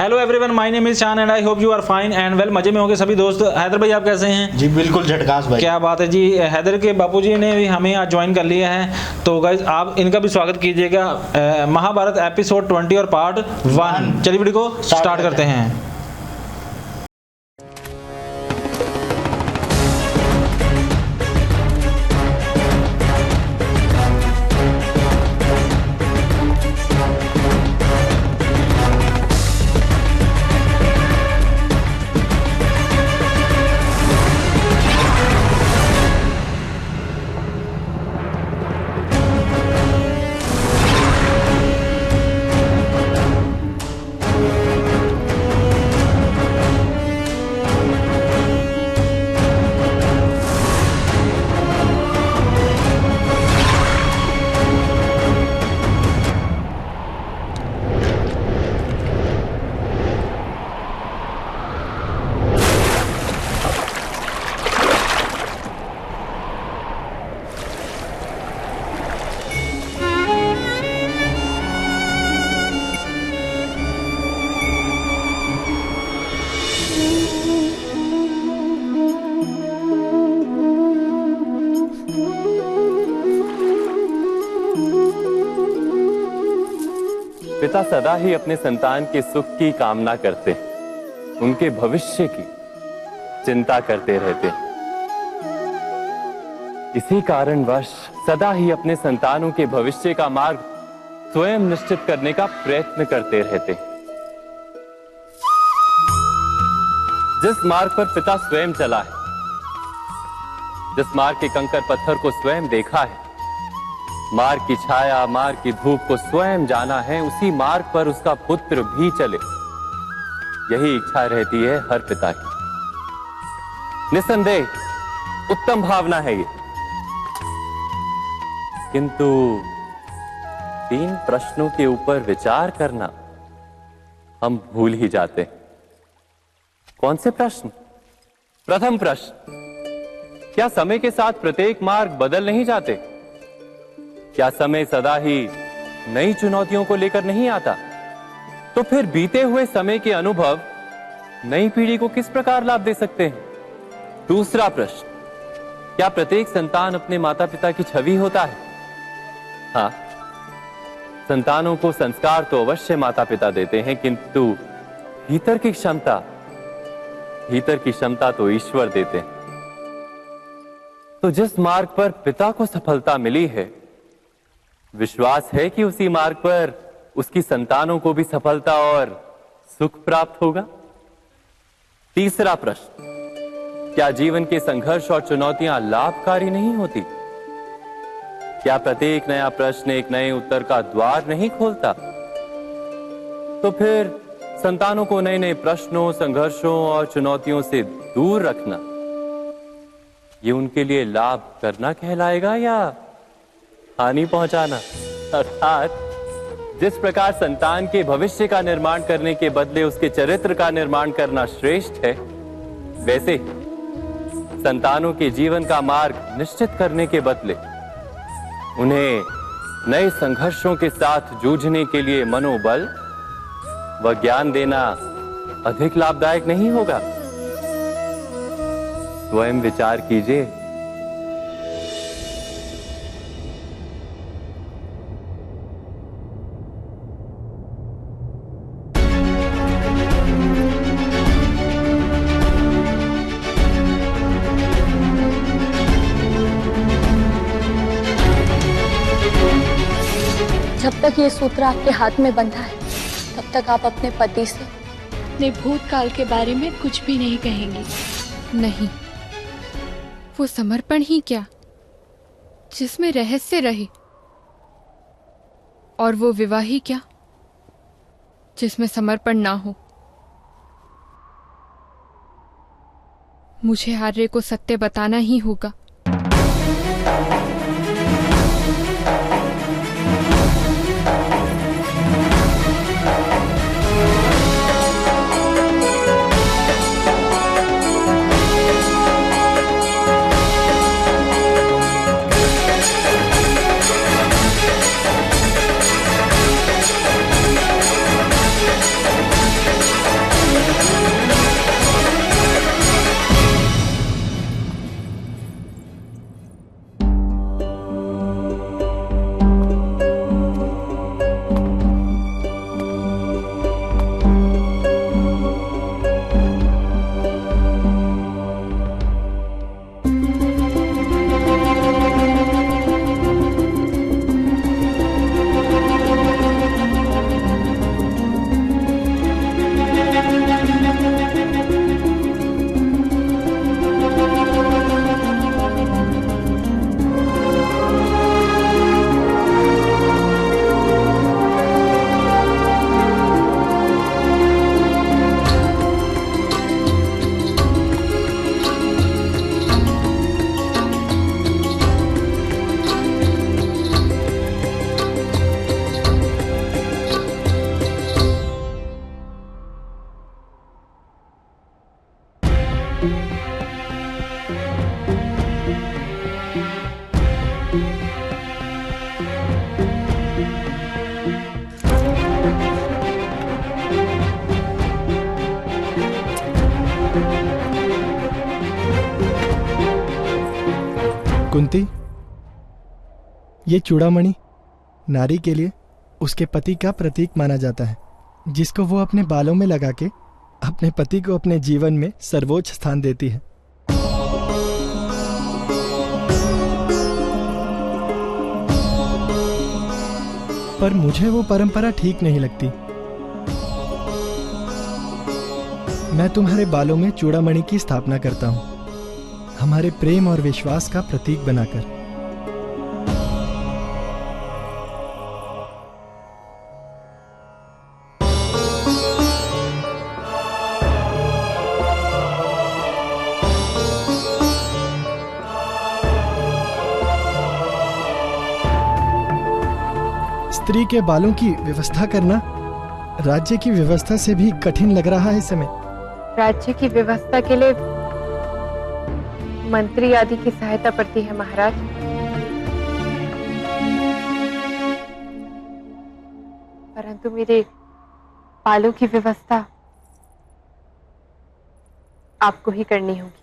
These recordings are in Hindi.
Hello everyone, my name is Shaan and I hope you are fine and well. मजे में होंगे सभी दोस्त। हैदर भाई आप कैसे हैं? जी बिल्कुल झटकास भाई। क्या बात है जी। हैदर के बापूजी ने भी हमें आज ज्वाइन कर लिया है, तो गाइज आप इनका भी स्वागत कीजिएगा। महाभारत एपिसोड 20 और पार्ट 1। चलिए वीडियो को स्टार्ट करते हैं। पिता सदा ही अपने संतान के सुख की कामना करते हैं, उनके भविष्य की चिंता करते रहते हैं। इसी कारणवश सदा ही अपने संतानों के भविष्य का मार्ग स्वयं निश्चित करने का प्रयत्न करते रहते हैं। जिस मार्ग पर पिता स्वयं चला है, जिस मार्ग के कंकर पत्थर को स्वयं देखा है, मार्ग की छाया, मार्ग की धूप को स्वयं जाना है, उसी मार्ग पर उसका पुत्र भी चले, यही इच्छा रहती है हर पिता की। निसंदेह उत्तम भावना है ये, किंतु 3 प्रश्नों के ऊपर विचार करना हम भूल ही जाते हैं। कौन से प्रश्न? प्रथम प्रश्न, क्या समय के साथ प्रत्येक मार्ग बदल नहीं जाते? क्या समय सदा ही नई चुनौतियों को लेकर नहीं आता? तो फिर बीते हुए समय के अनुभव नई पीढ़ी को किस प्रकार लाभ दे सकते हैं? दूसरा प्रश्न, क्या प्रत्येक संतान अपने माता पिता की छवि होता है? हाँ, संतानों को संस्कार तो अवश्य माता पिता देते हैं, किंतु भीतर की क्षमता तो ईश्वर देते हैं। तो जिस मार्ग पर पिता को सफलता मिली है, विश्वास है कि उसी मार्ग पर उसकी संतानों को भी सफलता और सुख प्राप्त होगा। तीसरा प्रश्न, क्या जीवन के संघर्ष और चुनौतियां लाभकारी नहीं होती? क्या प्रत्येक नया प्रश्न एक नए उत्तर का द्वार नहीं खोलता? तो फिर संतानों को नए नए प्रश्नों, संघर्षों और चुनौतियों से दूर रखना, ये उनके लिए लाभ करना कहलाएगा या हानि पहुंचाना? अर्थात जिस प्रकार संतान के भविष्य का निर्माण करने के बदले उसके चरित्र का निर्माण करना श्रेष्ठ है, वैसे संतानों के जीवन का मार्ग निश्चित करने के बदले उन्हें नए संघर्षों के साथ जूझने के लिए मनोबल व ज्ञान देना अधिक लाभदायक नहीं होगा? स्वयं विचार कीजिए। जब तक ये सूत्र आपके हाथ में बंधा है, तब तक आप अपने पति से अपने भूतकाल के बारे में कुछ भी नहीं कहेंगी। नहीं, वो समर्पण ही क्या जिसमें रहस्य रहे, और वो विवाह ही क्या जिसमें समर्पण ना हो। मुझे आर्य को सत्य बताना ही होगा। कुंती, ये चूड़ामणि नारी के लिए उसके पति का प्रतीक माना जाता है, जिसको वो अपने बालों में लगा के अपने पति को अपने जीवन में सर्वोच्च स्थान देती है। पर मुझे वो परंपरा ठीक नहीं लगती। मैं तुम्हारे बालों में चूड़ामणि की स्थापना करता हूं, हमारे प्रेम और विश्वास का प्रतीक बनाकर। स्त्री के बालों की व्यवस्था करना राज्य की व्यवस्था से भी कठिन लग रहा है इस समय। राज्य की व्यवस्था के लिए मंत्री आदि की सहायता पड़ती है महाराज। परंतु मेरे बालों की व्यवस्था आपको ही करनी होगी।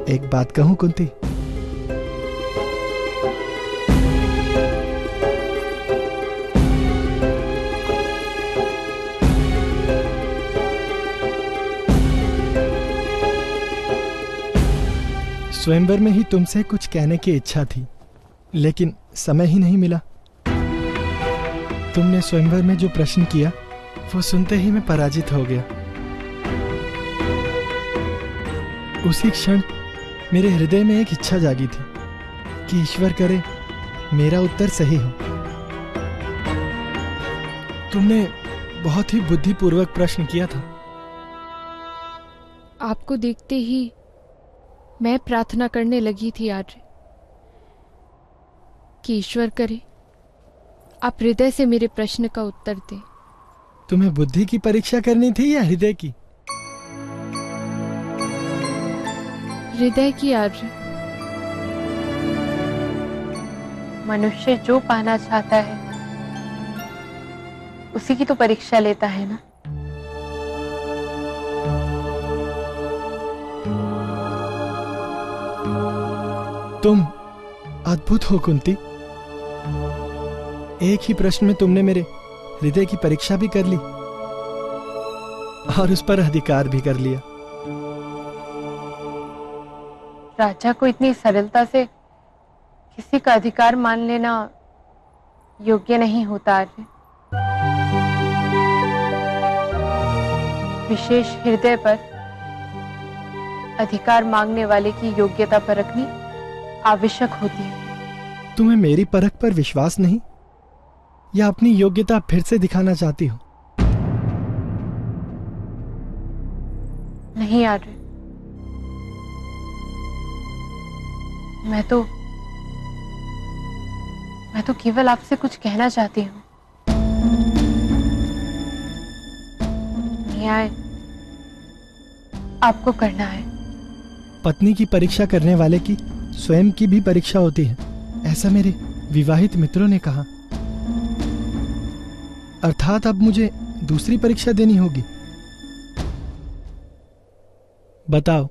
एक बात कहूं कुंती, स्वयंवर में ही तुमसे कुछ कहने की इच्छा थी, लेकिन समय ही नहीं मिला। तुमने स्वयंवर में जो प्रश्न किया वो सुनते ही मैं पराजित हो गया। उसी क्षण मेरे हृदय में एक इच्छा जागी थी कि ईश्वर करे मेरा उत्तर सही हो। तुमने बहुत ही बुद्धिपूर्वक प्रश्न किया था। आपको देखते ही मैं प्रार्थना करने लगी थी आर्य कि ईश्वर करे आप हृदय से मेरे प्रश्न का उत्तर दें। तुम्हें बुद्धि की परीक्षा करनी थी या हृदय की? हृदय की आर्य। मनुष्य जो पाना चाहता है उसी की तो परीक्षा लेता है ना। तुम अद्भुत हो कुंती। एक ही प्रश्न में तुमने मेरे हृदय की परीक्षा भी कर ली और उस पर अधिकार भी कर लिया। राजा को इतनी सरलता से किसी का अधिकार मान लेना योग्य नहीं होता आर्य। विशेष हृदय पर अधिकार मांगने वाले की योग्यता परखनी आवश्यक होती है। तुम्हें मेरी परख पर विश्वास नहीं या अपनी योग्यता फिर से दिखाना चाहती हो? नहीं आर्य, मैं तो केवल आपसे कुछ कहना चाहती हूँ। न्याय आपको करना है। पत्नी की परीक्षा करने वाले की स्वयं की भी परीक्षा होती है, ऐसा मेरे विवाहित मित्रों ने कहा। अर्थात अब मुझे दूसरी परीक्षा देनी होगी। बताओ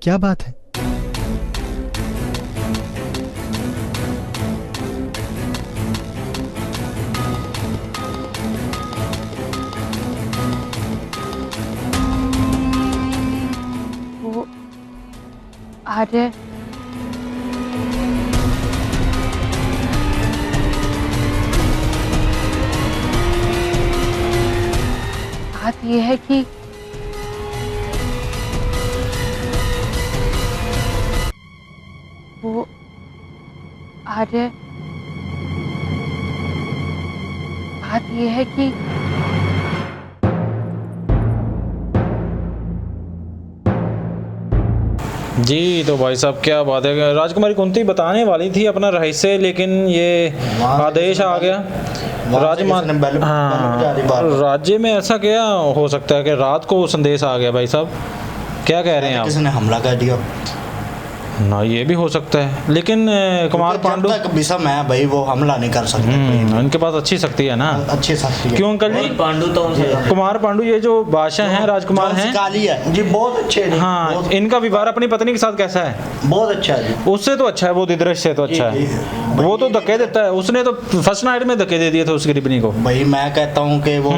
क्या बात है? वो आर्य, बात यह है कि आर्य, बात यह है कि जी तो भाई साहब क्या बात है, राजकुमारी कुंती बताने वाली थी अपना रहस्य, लेकिन ये आदेश आ गया राज्य में। ऐसा क्या हो सकता है कि रात को संदेश आ गया? भाई साहब क्या कह रहे हैं आप? किसी ने हमला कर दिया ना, ये भी हो सकता है, लेकिन कुमार पांडु विषम है भाई, वो हमला नहीं कर सकते। इनके पास अच्छी शक्ति है ना, अच्छी शक्ति है। क्यों अंकल जी? पांडु तो कुमार पांडु ये जो बादशाह हैं, राजकुमार हैं, काली है जी, बहुत अच्छे हैं। हाँ, इनका व्यवहार अपनी पत्नी के साथ कैसा है? बहुत अच्छा है जी। उससे तो अच्छा है, वो दिदृश से तो अच्छा है। वो तो धक्के देता है, उसने तो फर्स्ट नाइट में धक्के दे दिए थे उस गरीबनी को। भाई मैं कहता हूँ कि वो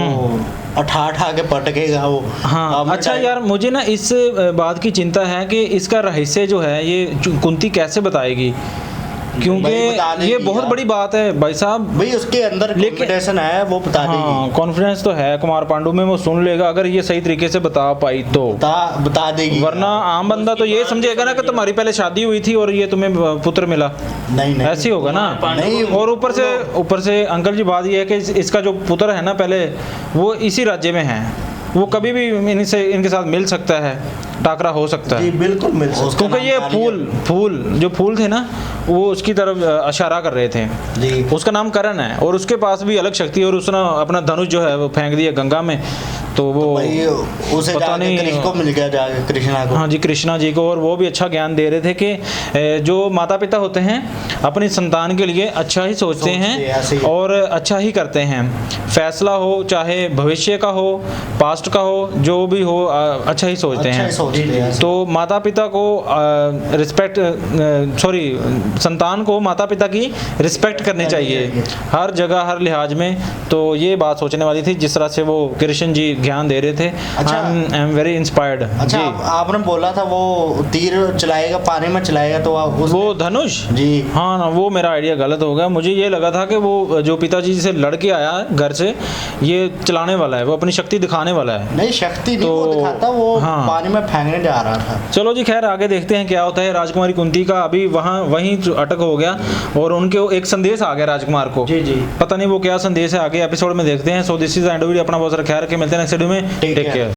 अठा के पटकेगा वो। हाँ अच्छा यार, मुझे ना इस बात की चिंता है कि इसका रहस्य जो है ये कुंती कैसे बताएगी, क्योंकि ये बहुत बड़ी बात है भाई साहब। भाई उसके अंदर कॉन्फिडेंस है, वो बता देगी। हाँ, कॉन्फिडेंस तो है कुमार पांडु में, वो सुन लेगा अगर ये सही तरीके से बता पाई तो बता देगी। वरना आम बंदा तो ये समझेगा ना कि तुम्हारी पहले शादी हुई थी और ये तुम्हें पुत्र मिला। नहीं ऐसी होगा ना। नहीं, और ऊपर से अंकल जी बात ये है कि इसका जो पुत्र है ना पहले, वो इसी राज्य में है, वो कभी भी इनके साथ मिल सकता है, टाकरा हो सकता है। जी बिल्कुल मिल सकता है, क्योंकि ये फूल थे ना, वो उसकी तरफ इशारा कर रहे थे जी। उसका नाम करण है और उसके पास भी अलग शक्ति है, और उसने अपना धनुष जो है वो फेंक दिया गंगा में, तो वो उसे पता नहीं कृष्ण को मिल गया, जाके कृष्णा को। हाँ जी, कृष्णा जी को। और वो भी अच्छा ज्ञान दे रहे थे कि जो माता पिता होते हैं अपनी संतान के लिए अच्छा ही सोचते हैं और अच्छा ही करते हैं। फैसला हो चाहे भविष्य का हो, पास्ट का हो, जो भी हो, अच्छा ही सोचते हैं। तो माता पिता को संतान को माता पिता की रिस्पेक्ट करनी चाहिए हर जगह, हर लिहाज में। तो ये बात सोचने वाली थी जिस तरह से वो कृष्ण जी ज्ञान दे रहे थे। अच्छा, आई एम वेरी इंस्पायर्ड। अच्छा, आपने बोला था वो तीर चलाएगा, पानी में चलाएगा, तो वो धनुष जी। हाँ ना, वो मेरा आइडिया गलत हो गया। मुझे ये लगा था कि वो जो पिताजी से लड़के आया घर से, ये चलाने वाला है, वो अपनी शक्ति दिखाने वाला है। नहीं, शक्ति नहीं वो दिखाता, वो पानी में फेंकने जा रहा था। चलो जी, खैर आगे देखते हैं क्या होता है। राजकुमारी कुंती का अभी वहीं अटक हो गया और उनके एक संदेश आ गया राजकुमार को। जी जी, पता नहीं वो क्या संदेश है, आगे एपिसोड में देखते हैं। So this is end video. अपना बहुत सारा ख्याल रखें, मिलते हैं नेक्स्ट वीडियो में। Take care.